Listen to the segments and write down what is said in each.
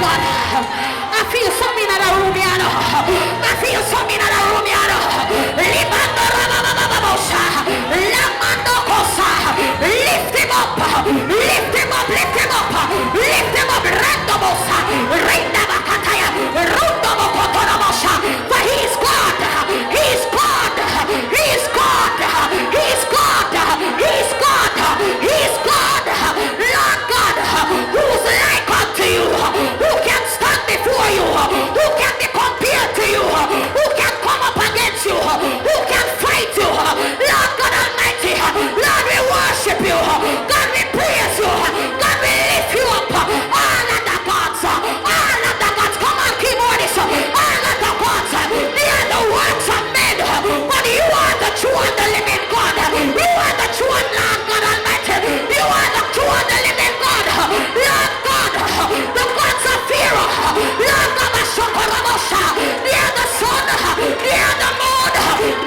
God. I feel something in the room, Yano. I feel something in the room, Yano. Limando Ramamamamosha. Lamando Kosa. Lift him up. Lift him up. Lift him up. Lift him up. Randomosa. Rinda Bakataya. Rundomo Kotoramosha. For he is God. He is God. He is God. He is God. He is God. He is God. Lord God. Who's like unto you? Who can stand before you? Who can be compared to you? Who can come up against you? Who can fight you? Lord God Almighty, Lord, we worship you. God, we praise you. God, we lift you up. All of the gods, come on, keyboardist. All of the gods, they are the works of men, but you are the true and the living God. You are the true and Lord God Almighty. You are the true and the living God. Lord God, the gods of fear. Lord God, they are the sun, they are the moon,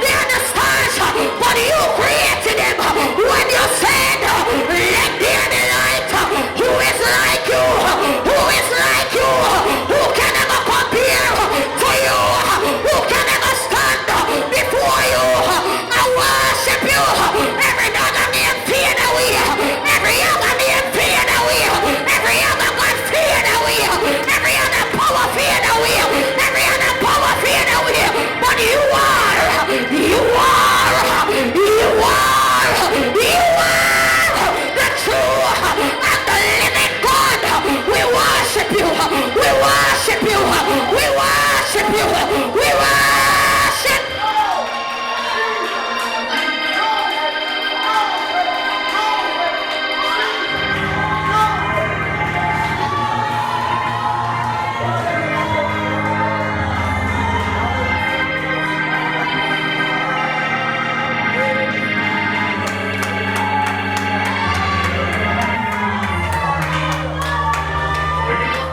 they are the stars, but you created them. When you said, let there be light, who is like you? Who is like you? Who can ever compare to you? Who can ever stand before you? I worship you. Every other man fade away. Every other man fade away. Every other God fade away. Every other power fade away. Every other power fade away. But you are the true and the living God. We worship you. We worship you. We worship you. We worship.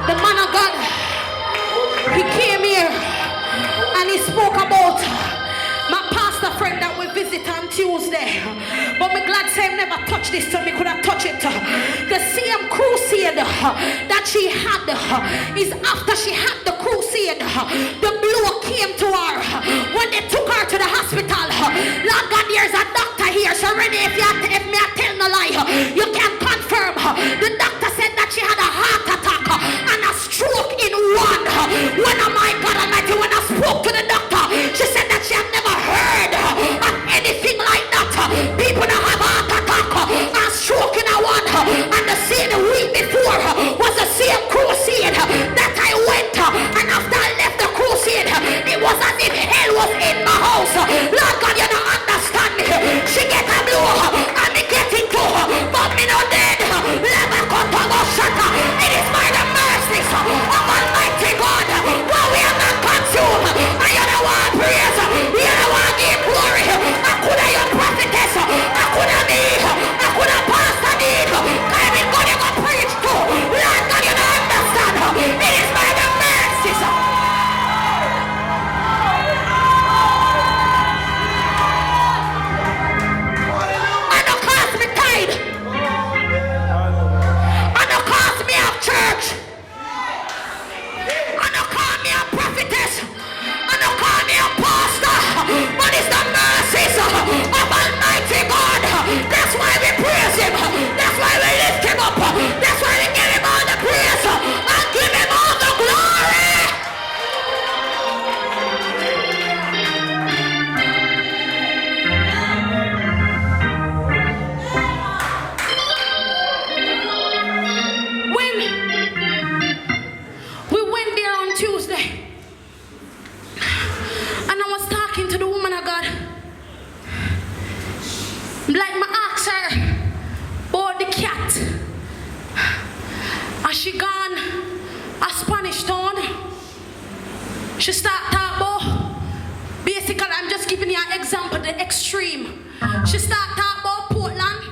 The man of God, he came here and he spoke about my pastor friend that we visit on Tuesday. But me glad say him never touched this, so me could have touched it. The same crusade that she had is after she had the crusade, the blow came to her when they took her to the hospital. Lord God, there's a doctor here, so ready if me I tell no lie, you can confirm. The doctor said that she had a heart attack and a stroke in one. When my God Almighty, when I spoke to the doctor, she said that she had never heard of anything like that. People that have heart attack and stroke in a one, and the same week before was the same crusade that I went, and after I left the crusade, it was as if hell was in my house. Lord God, you don't understand me. She get a blow and me get it too, but me not dead. It is by the mercies of Almighty God why we are not consumed. And you don't want praise, you don't want give glory. I could have your prophetess, I could have me, I could have pastor need. I mean, God, you got preach too. Lord God, you don't understand. It is by the mercies. And the cause me tied. And the cause me of church. And the call me a prophetess. And the call me a pastor. But it's the mercies of Almighty God. That's why we praise him. That's why we lift him up. That's why we give him all the praise and give him all the glory. When we went there on Tuesday, and I was talking to the woman of God, like my asked her about the cat. Has she gone a Spanish town? She start talk about, basically I'm just giving you an example, the extreme. She start talk about Portland.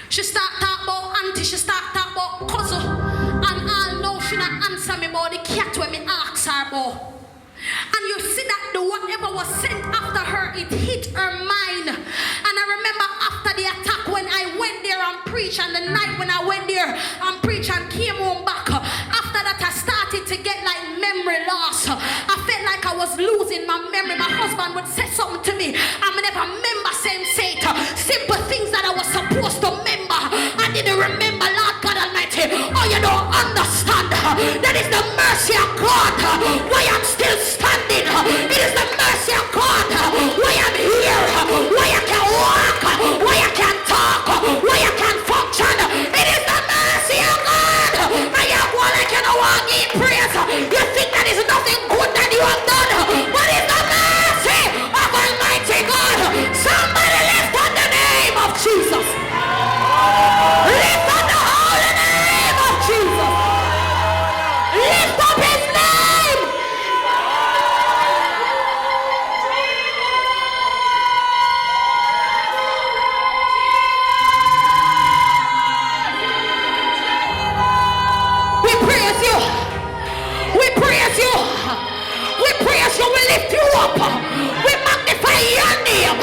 She start talk about auntie. She start talk about cousin. And all now she not answer me about the cat when me ask her about. And you see that the whatever was sent after her, it hit her mind. And I remember after the attack when I went there and preached, and the night when I went there and preached and came home back, after that I started God said something to me. I'm never remember saying say it. Simple things that I was supposed to remember. I didn't remember, Lord God Almighty. Oh, you don't understand. That is the mercy of God. Why I'm still standing. It is the mercy of God. Why I'm here. Why I can walk. Why I can talk. Why I can function. It is the mercy of God. I am one I can walk in praise. You think that is nothing good that you have done. But it's the mercy of Almighty God. Somebody lift up the name of Jesus. Lift up the holy name of Jesus. Lift up his name. We praise you. We praise you. We praise you. We lift you up. We magnify your name.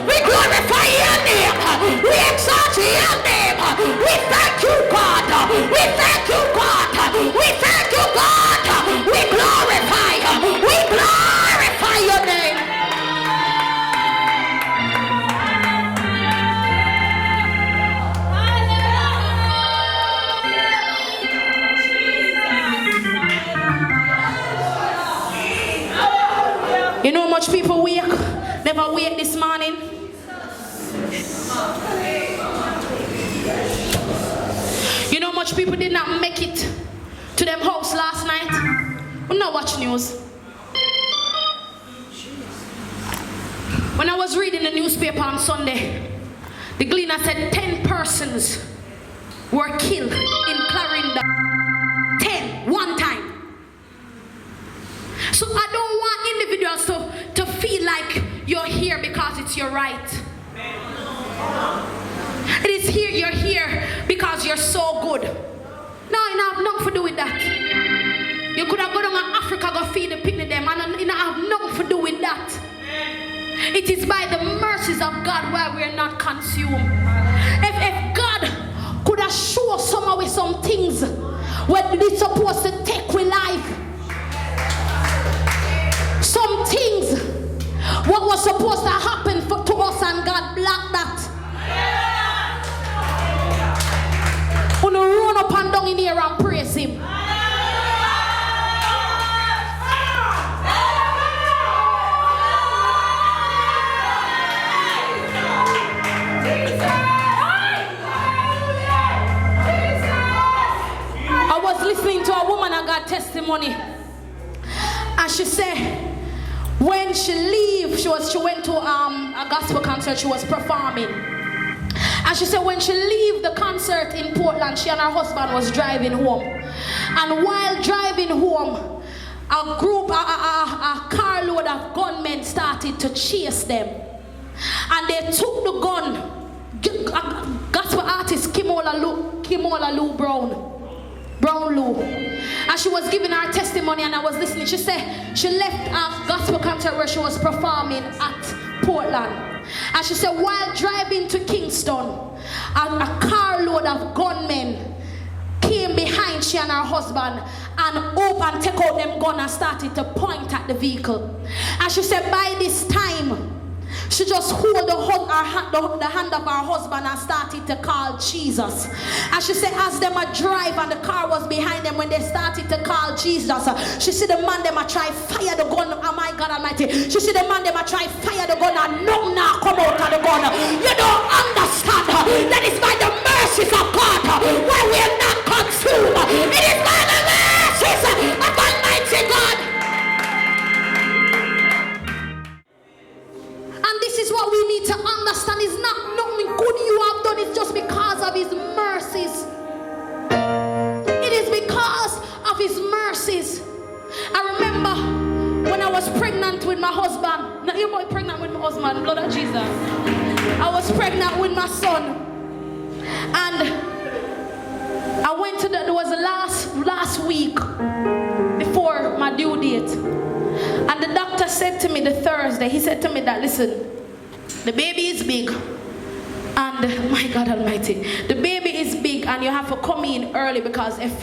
We glorify your name. We exalt your name. We thank you, God. We thank you, God. We thank you, God. We glorify. We glorify your name. You know how much people wake, never wake this morning? You know how much people did not make it to them house last night? We not watch news. When I was reading the newspaper on Sunday, the Gleaner said 10 persons were killed in Clarinda. 10, one time. So I don't want individuals to feel like you're here because it's your right. It is here, you're here because you're so good. No, you don't have nothing to do with that. You could have gone to Africa, go feed the picnic them, and you don't have nothing to do with that. It is by the mercies of God why we are not consumed. If God could have shown someone with some things what it's supposed to take with life, some things what was supposed to happen to us, and God blocked that. Gonna run up and down in here and praise him. I was listening to a woman that got testimony, and she said when she leave, she went to a gospel concert. She was performing, and she said when she leave the concert in Portland, she and her husband was driving home, and while driving home, a carload of gunmen started to chase them, and they took the gun. Gospel artist Kimola Lou Brown Lou, and she was giving her testimony, and I was listening. She said she left a gospel concert where she was performing at Portland, and she said while driving to Kingston, a carload of gunmen came behind she and her husband and take out them gun and started to point at the vehicle. And she said by this time she just hold the hand of her husband and started to call Jesus. And she said as them a drive and the car was behind them, when they started to call Jesus, she said the man them a try fire the gun. Oh my God Almighty. She said the man them a try fire the gun and no now come out of the gun. You don't understand. That is by the mercies of God why we are not consumed. It is by the mercies of Almighty God. This is what we need to understand. It's not nothing good you have done, it's just because of his mercies. It is because of his mercies. I remember when I was pregnant with my husband. Now you're not pregnant with my husband, blood of Jesus. I was pregnant with my son, and I went to there was the last week before my due date, and the doctor said to me the Thursday, he said to me that listen, the baby is big, and my God Almighty, the baby is big, and you have to come in early, because if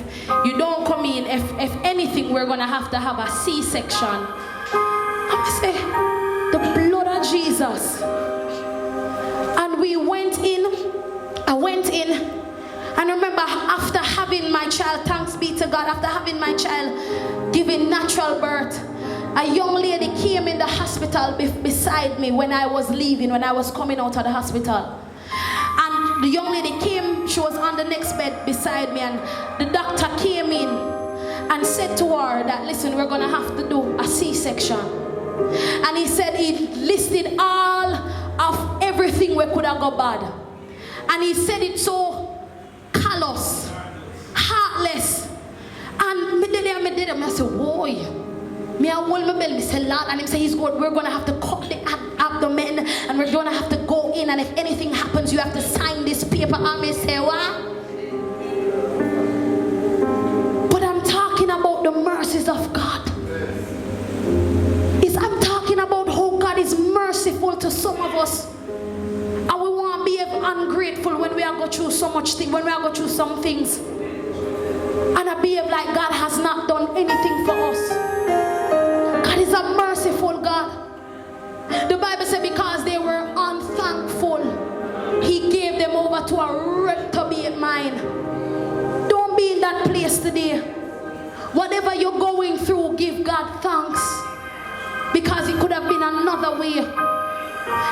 you don't come in, if anything, we're gonna have to have a C-section. I say, the blood Jesus. And we went in. I went in. And remember, after having my child, thanks be to God, after having my child giving natural birth, a young lady came in the hospital beside me when I was leaving, when I was coming out of the hospital. And the young lady came, she was on the next bed beside me, and the doctor came in and said to her that, listen, we're going to have to do a C-section. And he said he listed all of everything we could have got bad. And he said it so callous, heartless. And I said, boy, me I hold my belly, say Lord, and him say he's good. We're gonna have to cut the abdomen, and we're gonna have to go in, and if anything happens, you have to sign this paper. And me say, what? But I'm talking about the mercies of God. I'm talking about how God is merciful to some of us. And we want to be ungrateful when we are going through so much things, when we are going through some things. And I behave like God has not done anything for us. God is a merciful God. The Bible said because they were unthankful, He gave them over to a reprobate mind. Don't be in that place today. Whatever you're going through, give God thanks. Because it could have been another way.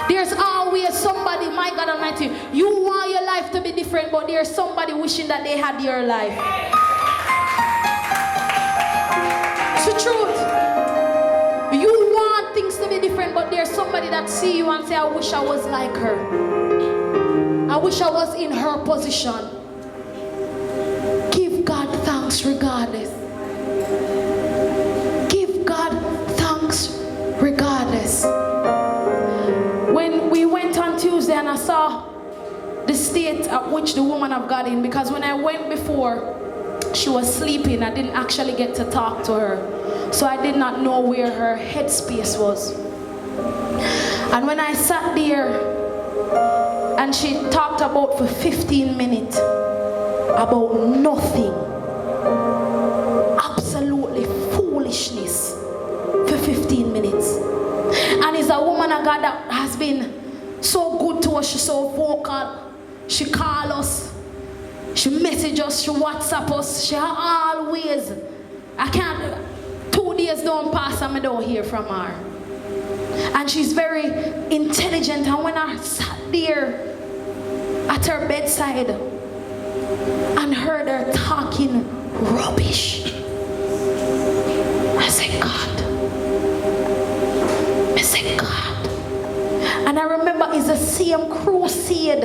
There's always somebody, my God Almighty, you want your life to be different, but there's somebody wishing that they had your life. It's the truth. You want things to be different, but there's somebody that see you and say, I wish I was like her. I wish I was in her position. Give God thanks regardless. Give God thanks regardless. When we went on Tuesday and I saw the state at which the woman of God in, because when I went before, she was sleeping. I didn't actually get to talk to her. So I did not know where her headspace was. And when I sat there and she talked about for 15 minutes about nothing, absolutely foolishness for 15 minutes. And it's a woman of God that has been so good to us. She's so vocal. She calls us. She messages us. She WhatsApp us. She always. I can't. 2 days don't pass and I don't hear from her. And she's very intelligent. And when I sat there at her bedside and heard her talking rubbish, I said, God. I said, God. And I remember it's the same crusade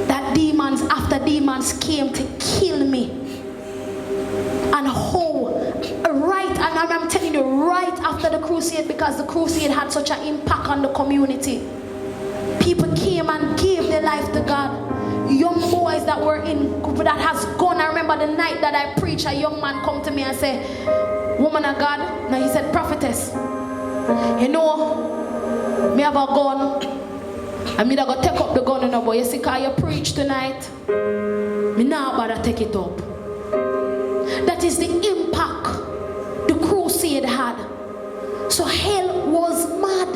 that demons after demons came to kill me. And how, right, and I'm telling you, right after the crusade, because the crusade had such an impact on the community, people came and gave their life to God. Young boys that were in, that has gone. I remember the night that I preached, a young man come to me and say, woman of God, now he said, prophetess, you know, me have a gun. I mean, I go take up the gun, you know, but you see, because you preach tonight, me now bother take it up. That is the impact the crusade had. So hell was mad.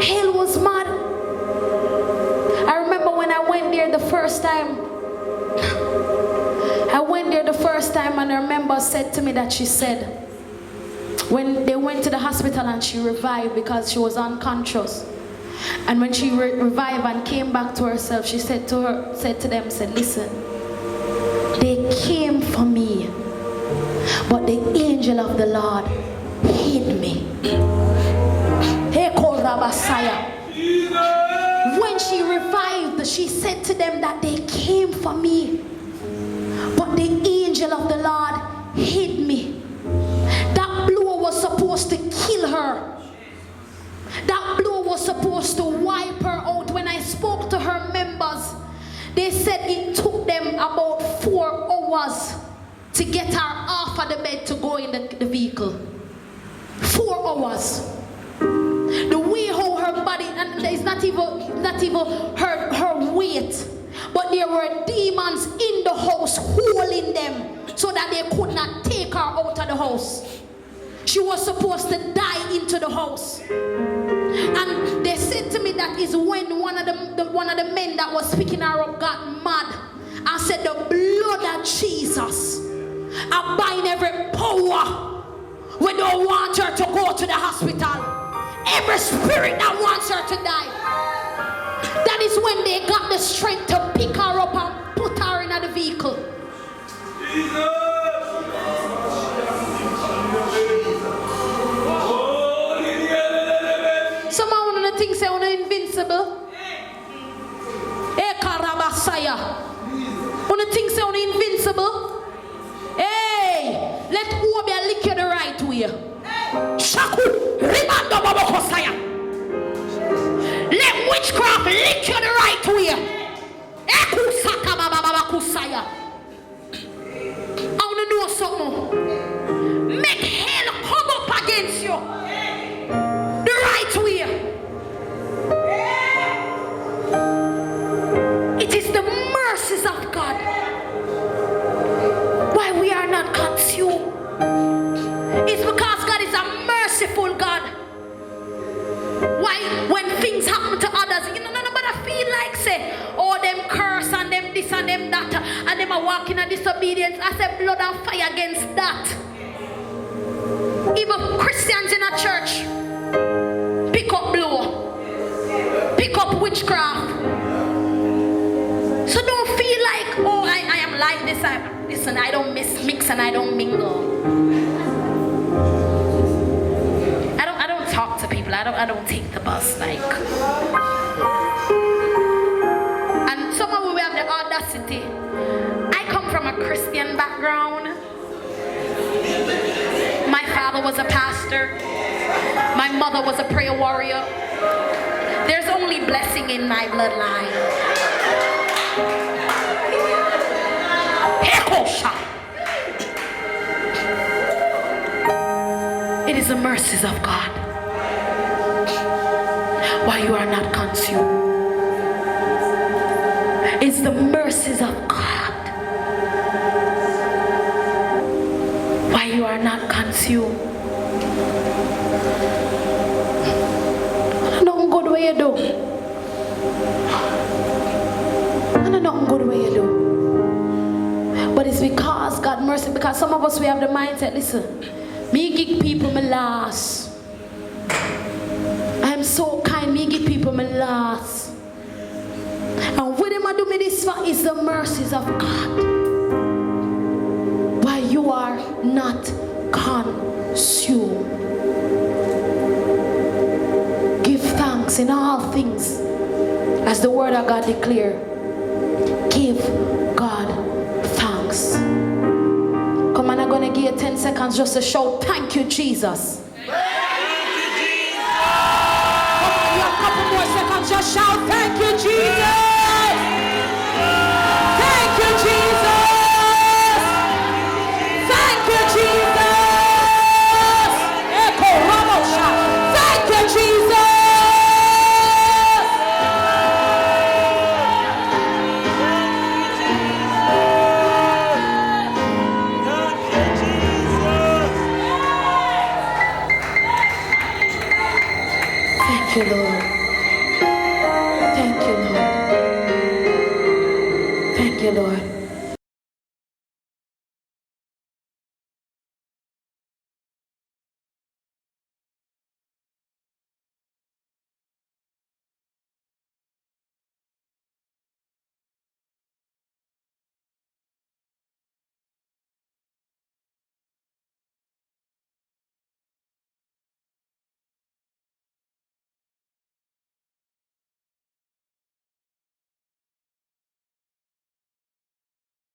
Hell was mad. I remember when I went there the first time. I went there the first time, and I remember said to me that she said, when they went to the hospital and she revived because she was unconscious. And when she revived and came back to herself, she said to them, listen, they came for me, but the angel of the Lord hid me. When she revived, she said to them that they came for me, but the angel of the Lord hid me. That blow was supposed to kill her. That blow was supposed to wipe her out. When I spoke to her members, they said it took them about 4 hours to get her off of the bed to go in the vehicle. 4 hours. The way how her body, and it's not even her weight, but there were demons in the house holding them so that they could not take her out of the house. She was supposed to die into the house. And they said to me that is when one of the men that was picking her up got mad and said, the blood of Jesus, I bind every power we don't want her to go to the hospital. Every spirit that wants her to die. That is when they got the strength to pick her up and put her in the vehicle. Some of the things say are invincible. One of the things say are invincible. Hey, let Obia lick you the right way. Shaku, Rimando Babakosaya. Let witchcraft lick you the right way. Ekusaka Babakusaya. I want to know something. Make hell come up against you. The right way. It is the mercies of God why we are not consumed. It's because God is a merciful God. Why when things happen to others, you know, nobody feel like say, oh, them curse and them this and them that, and them are walking in disobedience. I say blood and fire against that. Even Christians in a church pick up blow, pick up witchcraft. So don't feel like, oh, I am like this. Listen, I don't mix and I don't mingle. I don't talk to people. I don't take the bus like. And some of we have the audacity. I come from a Christian background. My father was a pastor. My mother was a prayer warrior. There's only blessing in my bloodline. It is the mercies of God why you are not consumed. It's the mercies of God why you are not consumed. I don't go the way you do. I don't go the way you do. But it's because God mercy, because some of us we have the mindset, listen, me give people my last. I am so kind, me give people my last. And what am I do me this for is the mercies of God. Why you are not consumed. Give thanks in all things, as the word of God declare. Give God thanks. Come on, I'm going to give you 10 seconds just to shout, thank you, Jesus. Thank you, Jesus. Come on, you have a couple more seconds, just shout, thank you, Jesus. Thank you, Jesus. Thank you, Jesus. Echo, Ramosha. Thank you, Jesus. Thank you, Lord. Thank you, Lord. Thank you, Lord.